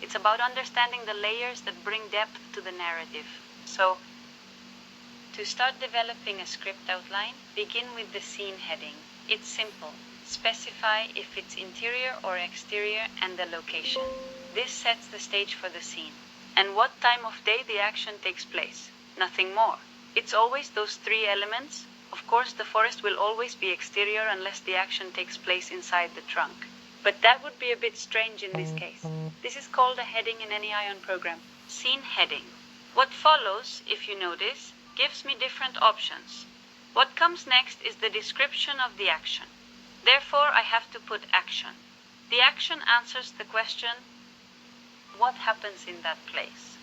It's about understanding the layers that bring depth to the narrative. So, to start developing a script outline, begin with the scene heading. It's simple. Specify if it's interior or exterior and the location. This sets the stage for the scene. And what time of day the action takes place. Nothing more. It's always those three elements. Of course, the forest will always be exterior unless the action takes place inside the trunk. But that would be a bit strange in this case. This is called a heading in any Ion program. Scene heading. What follows, if you notice, gives me different options. What comes next is the description of the action. Therefore, I have to put action. The action answers the question, what happens in that place?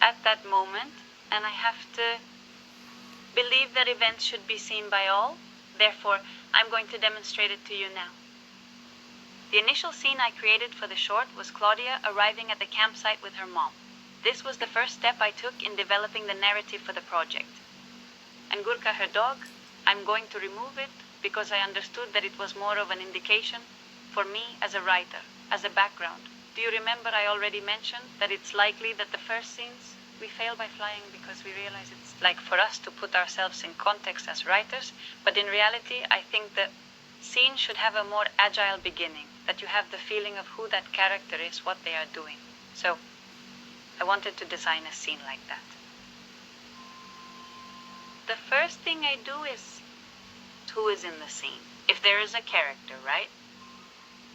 At that moment, and I have to believe that events should be seen by all. Therefore, I'm going to demonstrate it to you now. The initial scene I created for the short was Claudia arriving at the campsite with her mom. This was the first step I took in developing the narrative for the project. And Gurka, her dog, I'm going to remove it because I understood that it was more of an indication for me as a writer, as a background. Do you remember I already mentioned that it's likely that the first scenes we fail by flying because we realize it's like for us to put ourselves in context as writers, but in reality I think the scene should have a more agile beginning, that you have the feeling of who that character is, what they are doing. So I wanted to design a scene like that. The first thing I do is who is in the scene. If there is a character, right?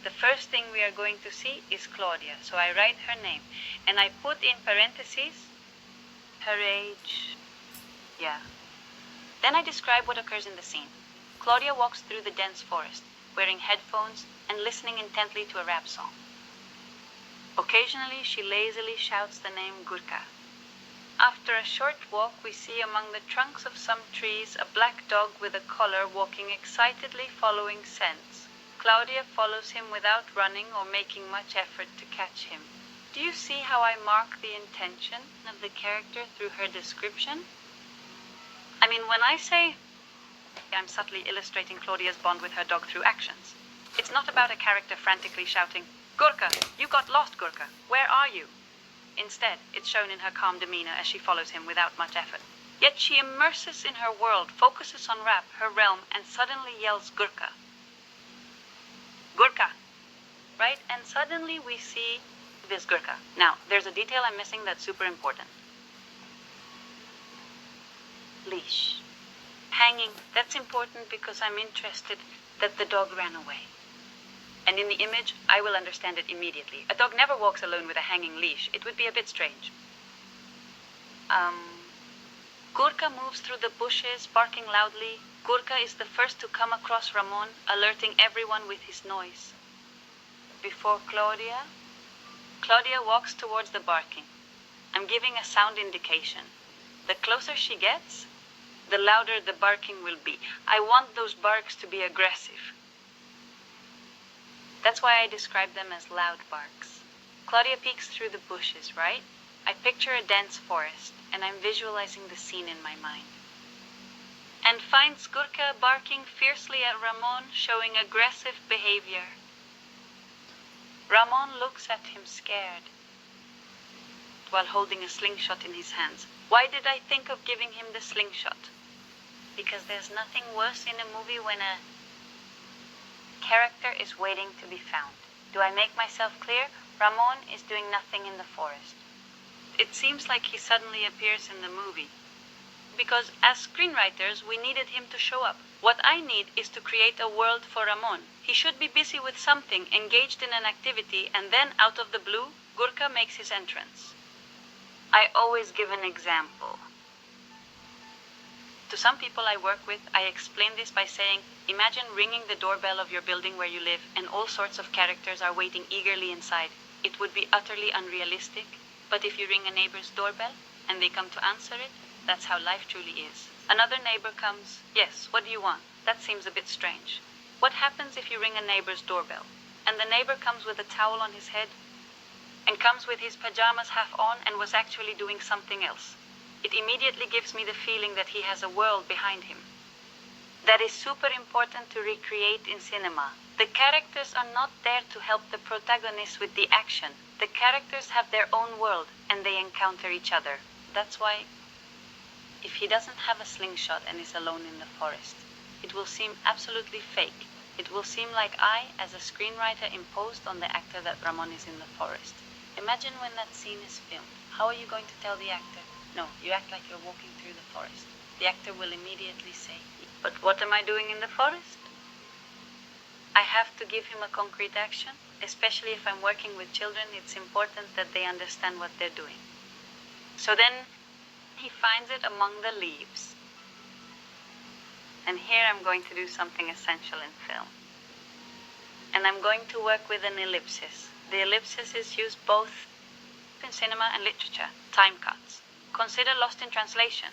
The first thing we are going to see is Claudia. So I write her name and I put in parentheses her age. Yeah. Then I describe what occurs in the scene. Claudia walks through the dense forest, wearing headphones and listening intently to a rap song. Occasionally, she lazily shouts the name Gurka. After a short walk, we see among the trunks of some trees a black dog with a collar walking excitedly following scents. Claudia follows him without running or making much effort to catch him. Do you see how I mark the intention of the character through her description? I mean, when I say I'm subtly illustrating Claudia's bond with her dog through actions. It's not about a character frantically shouting, Gurka, you got lost, Gurka. Where are you? Instead, it's shown in her calm demeanor as she follows him without much effort. Yet she immerses in her world, focuses on rap, her realm, and suddenly yells Gurka. Gurka, right? And suddenly we see this Gurka. Now, there's a detail I'm missing that's super important. Leash. Hanging, that's important because I'm interested that the dog ran away. And in the image, I will understand it immediately. A dog never walks alone with a hanging leash. It would be a bit strange. Gurka moves through the bushes, barking loudly. Gurka is the first to come across Ramon, alerting everyone with his noise. Before Claudia walks towards the barking. I'm giving a sound indication. The closer she gets, the louder the barking will be. I want those barks to be aggressive. That's why I describe them as loud barks. Claudia peeks through the bushes, right? I picture a dense forest, and I'm visualizing the scene in my mind. And finds Gurka barking fiercely at Ramon, showing aggressive behavior. Ramon looks at him scared, while holding a slingshot in his hands. Why did I think of giving him the slingshot? Because there's nothing worse in a movie when a character is waiting to be found. Do I make myself clear? Ramon is doing nothing in the forest. It seems like he suddenly appears in the movie. Because as screenwriters, we needed him to show up. What I need is to create a world for Ramon. He should be busy with something, engaged in an activity, and then out of the blue, Gurka makes his entrance. I always give an example. To some people I work with, I explain this by saying, imagine ringing the doorbell of your building where you live and all sorts of characters are waiting eagerly inside. It would be utterly unrealistic, but if you ring a neighbor's doorbell and they come to answer it, that's how life truly is. Another neighbor comes, yes, what do you want? That seems a bit strange. What happens if you ring a neighbor's doorbell and the neighbor comes with a towel on his head and comes with his pajamas half on and was actually doing something else? It immediately gives me the feeling that he has a world behind him. That is super important to recreate in cinema. The characters are not there to help the protagonist with the action. The characters have their own world and they encounter each other. That's why if he doesn't have a slingshot and is alone in the forest, it will seem absolutely fake. It will seem like I, as a screenwriter, imposed on the actor that Ramon is in the forest. Imagine when that scene is filmed. How are you going to tell the actor? No, you act like you're walking through the forest. The actor will immediately say, but what am I doing in the forest? I have to give him a concrete action. Especially if I'm working with children, it's important that they understand what they're doing. So then he finds it among the leaves. And here I'm going to do something essential in film. And I'm going to work with an ellipsis. The ellipsis is used both in cinema and literature. Time cuts. Consider Lost in Translation.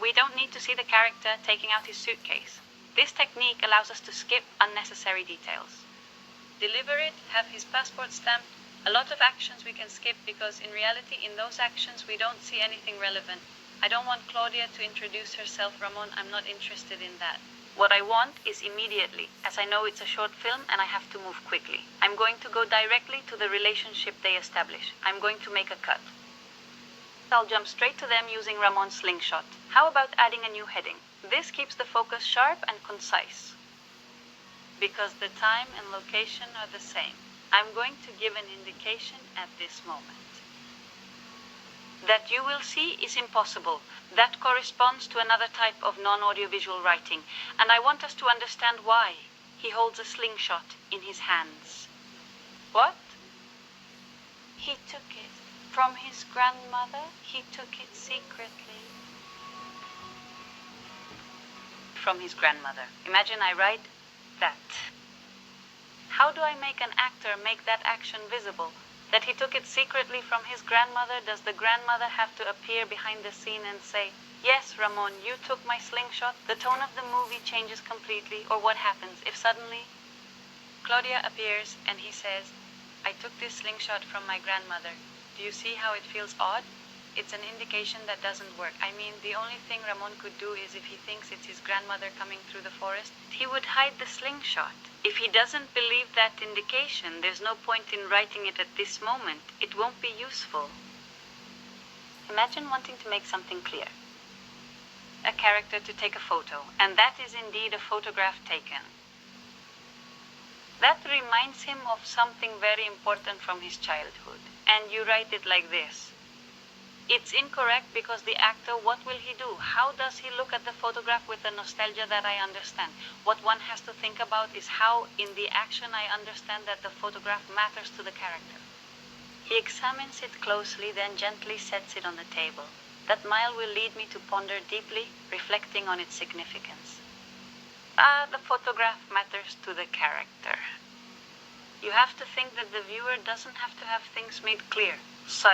We don't need to see the character taking out his suitcase. This technique allows us to skip unnecessary details. Deliver it, have his passport stamped. A lot of actions we can skip because in reality in those actions we don't see anything relevant. I don't want Claudia to introduce herself, Ramon. I'm not interested in that. What I want is immediately, as I know it's a short film and I have to move quickly. I'm going to go directly to the relationship they establish. I'm going to make a cut. I'll jump straight to them using Ramon's slingshot. How about adding a new heading? This keeps the focus sharp and concise. Because the time and location are the same, I'm going to give an indication at this moment. That you will see is impossible. That corresponds to another type of non-audiovisual writing, and I want us to understand why. He holds a slingshot in his hands. What? He took it from his grandmother. He took it secretly. From his grandmother. Imagine I write that. How do I make an actor make that action visible? That he took it secretly from his grandmother? Does the grandmother have to appear behind the scene and say, yes, Ramon, you took my slingshot? The tone of the movie changes completely. Or what happens if suddenly Claudia appears and he says, I took this slingshot from my grandmother. Do you see how it feels odd? It's an indication that doesn't work. I mean, the only thing Ramon could do is if he thinks it's his grandmother coming through the forest, he would hide the slingshot. If he doesn't believe that indication, there's no point in writing it at this moment. It won't be useful. Imagine wanting to make something clear. A character to take a photo, and that is indeed a photograph taken. That reminds him of something very important from his childhood, and you write it like this. It's incorrect because the actor, what will he do? How does he look at the photograph with the nostalgia that I understand? What one has to think about is how, in the action, I understand that the photograph matters to the character. He examines it closely, then gently sets it on the table. That mile will lead me to ponder deeply, reflecting on its significance. The photograph matters to the character. You have to think that the viewer doesn't have to have things made clear. So,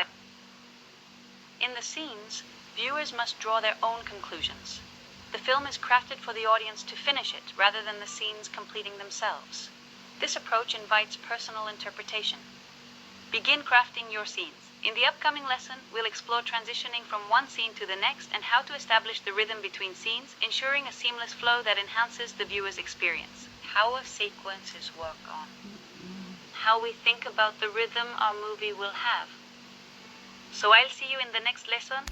in the scenes, viewers must draw their own conclusions. The film is crafted for the audience to finish it, rather than the scenes completing themselves. This approach invites personal interpretation. Begin crafting your scenes. In the upcoming lesson, we'll explore transitioning from one scene to the next and how to establish the rhythm between scenes, ensuring a seamless flow that enhances the viewer's experience. How a sequence is worked on. How we think about the rhythm our movie will have. So I'll see you in the next lesson.